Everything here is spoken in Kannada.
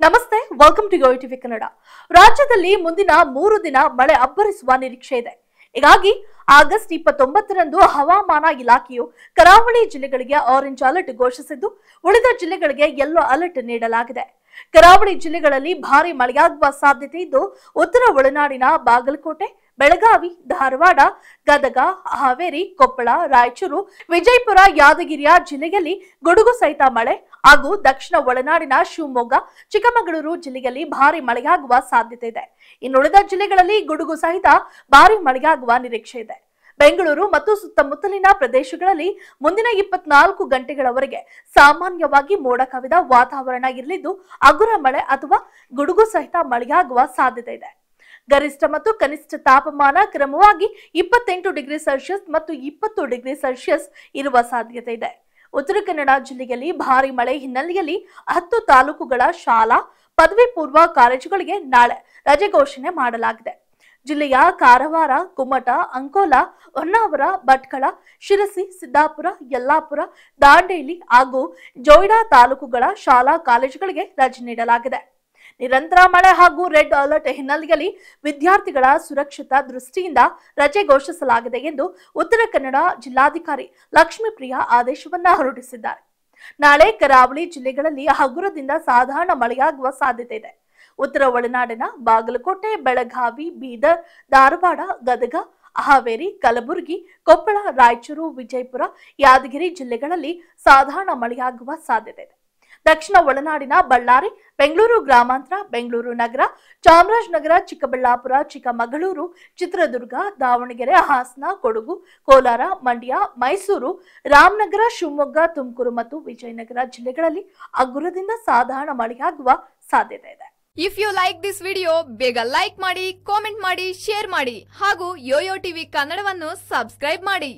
ನಮಸ್ತೆ, welcome to YoYo TV Kannada. ರಾಜ್ಯದಲ್ಲಿ ಮುಂದಿನ 3 ದಿನ ಮಳೆ ಅಬ್ಬರಿಸುವ ನಿರೀಕ್ಷೆ ಇದೆ. ಹೀಗಾಗಿ ಆಗಸ್ಟ್ 29ರಂದು ಹವಾಮಾನ ಇಲಾಖೆಯು ಕರಾವಳಿ ಜಿಲ್ಲೆಗಳಿಗೆ ಆರೆಂಜ್ ಅಲರ್ಟ್ ಘೋಷಿಸಿದ್ದು, ಉಳಿದ ಜಿಲ್ಲೆಗಳಿಗೆ ಯೆಲ್ಲೋ ಅಲರ್ಟ್ ನೀಡಲಾಗಿದೆ. ಕರಾವಳಿ ಜಿಲ್ಲೆಗಳಲ್ಲಿ ಭಾರಿ ಮಳೆಯಾಗುವ ಸಾಧ್ಯತೆ ಇದ್ದು, ಉತ್ತರ ಒಳನಾಡಿನ ಬಾಗಲಕೋಟೆ, ಬೆಳಗಾವಿ, ಧಾರವಾಡ, ಗದಗ, ಹಾವೇರಿ, ಕೊಪ್ಪಳ, ರಾಯಚೂರು, ವಿಜಯಪುರ, ಯಾದಗಿರಿಯ ಜಿಲ್ಲೆಯಲ್ಲಿ ಗುಡುಗು ಸಹಿತ ಮಳೆ ಹಾಗೂ ದಕ್ಷಿಣ ಒಳನಾಡಿನ ಶಿವಮೊಗ್ಗ, ಚಿಕ್ಕಮಗಳೂರು ಜಿಲ್ಲೆಯಲ್ಲಿ ಭಾರಿ ಮಳೆಯಾಗುವ ಸಾಧ್ಯತೆ ಇದೆ. ಇನ್ನುಳಿದ ಜಿಲ್ಲೆಗಳಲ್ಲಿ ಗುಡುಗು ಸಹಿತ ಭಾರಿ ಮಳೆಯಾಗುವ ನಿರೀಕ್ಷೆ ಇದೆ. ಬೆಂಗಳೂರು ಮತ್ತು ಸುತ್ತಮುತ್ತಲಿನ ಪ್ರದೇಶಗಳಲ್ಲಿ ಮುಂದಿನ 24 ಗಂಟೆಗಳವರೆಗೆ ಸಾಮಾನ್ಯವಾಗಿ ಮೋಡ ಕವಿದ ವಾತಾವರಣ ಇರಲಿದ್ದು, ಹಗುರ ಮಳೆ ಅಥವಾ ಗುಡುಗು ಸಹಿತ ಮಳೆಯಾಗುವ ಸಾಧ್ಯತೆ ಇದೆ. ಗರಿಷ್ಠ ಮತ್ತು ಕನಿಷ್ಠ ತಾಪಮಾನ ಕ್ರಮವಾಗಿ 28 ಡಿಗ್ರಿ ಸೆಲ್ಸಿಯಸ್ ಮತ್ತು 20 ಡಿಗ್ರಿ ಸೆಲ್ಸಿಯಸ್ ಇರುವ ಸಾಧ್ಯತೆ ಇದೆ. ಉತ್ತರ ಕನ್ನಡ ಜಿಲ್ಲೆಯಲ್ಲಿ ಭಾರಿ ಮಳೆ ಹಿನ್ನೆಲೆಯಲ್ಲಿ 10 ತಾಲೂಕುಗಳ ಶಾಲಾ ಪದವಿ ಪೂರ್ವ ಕಾಲೇಜುಗಳಿಗೆ ನಾಳೆ ರಜೆ ಘೋಷಣೆ ಮಾಡಲಾಗಿದೆ. ಜಿಲ್ಲೆಯ ಕಾರವಾರ, ಕುಮಟ, ಅಂಕೋಲಾ, ಹೊನ್ನಾವರ, ಭಟ್ಕಳ, ಶಿರಸಿ, ಸಿದ್ದಾಪುರ, ಯಲ್ಲಾಪುರ, ದಾಂಡೇಲಿ ಹಾಗೂ ಜೋಯಿಡಾ ತಾಲೂಕುಗಳ ಶಾಲಾ ಕಾಲೇಜುಗಳಿಗೆ ರಜೆ ನೀಡಲಾಗಿದೆ. ನಿರಂತರ ಮಳೆ ಹಾಗೂ ರೆಡ್ ಅಲರ್ಟ್ ಹಿನ್ನೆಲೆಯಲ್ಲಿ ವಿದ್ಯಾರ್ಥಿಗಳ ಸುರಕ್ಷತಾ ದೃಷ್ಟಿಯಿಂದ ರಜೆ ಘೋಷಿಸಲಾಗಿದೆ ಎಂದು ಉತ್ತರ ಕನ್ನಡ ಜಿಲ್ಲಾಧಿಕಾರಿ ಲಕ್ಷ್ಮೀಪ್ರಿಯಾ ಆದೇಶವನ್ನ ಹೊರಡಿಸಿದ್ದಾರೆ. ನಾಳೆ ಕರಾವಳಿ ಜಿಲ್ಲೆಗಳಲ್ಲಿ ಹಗುರದಿಂದ ಸಾಧಾರಣ ಮಳೆಯಾಗುವ ಸಾಧ್ಯತೆ ಇದೆ. ಉತ್ತರ ಒಳನಾಡಿನ ಬಾಗಲಕೋಟೆ, ಬೆಳಗಾವಿ, ಬೀದರ್, ಧಾರವಾಡ, ಗದಗ, ಹಾವೇರಿ, ಕಲಬುರಗಿ, ಕೊಪ್ಪಳ, ರಾಯಚೂರು, ವಿಜಯಪುರ, ಯಾದಗಿರಿ ಜಿಲ್ಲೆಗಳಲ್ಲಿ ಸಾಧಾರಣ ಮಳೆಯಾಗುವ ಸಾಧ್ಯತೆ ಇದೆ. ದಕ್ಷಿಣ ಒಳನಾಡಿನ ಬಳ್ಳಾರಿ, ಬೆಂಗಳೂರು ಗ್ರಾಮಾಂತರ, ಬೆಂಗಳೂರು ನಗರ, ಚಾಮರಾಜನಗರ, ಚಿಕ್ಕಬಳ್ಳಾಪುರ, ಚಿಕ್ಕಮಗಳೂರು, ಚಿತ್ರದುರ್ಗ, ದಾವಣಗೆರೆ, ಹಾಸನ, ಕೊಡಗು, ಕೋಲಾರ, ಮಂಡ್ಯ, ಮೈಸೂರು, ರಾಮನಗರ, ಶಿವಮೊಗ್ಗ, ತುಮಕೂರು ಮತ್ತು ವಿಜಯನಗರ ಜಿಲ್ಲೆಗಳಲ್ಲಿ ಹಗುರದಿಂದ ಸಾಧಾರಣ ಮಳೆಯಾಗುವ ಸಾಧ್ಯತೆ ಇದೆ. If you like this video, ಬೇಗ ಲೈಕ್ ಮಾಡಿ, ಕಾಮೆಂಟ್ ಮಾಡಿ, ಶೇರ್ ಮಾಡಿ ಹಾಗೂ ಯೋಯೋ ಟಿವಿ ಕನ್ನಡವನ್ನು ಸಬ್ಸ್ಕ್ರೈಬ್ ಮಾಡಿ.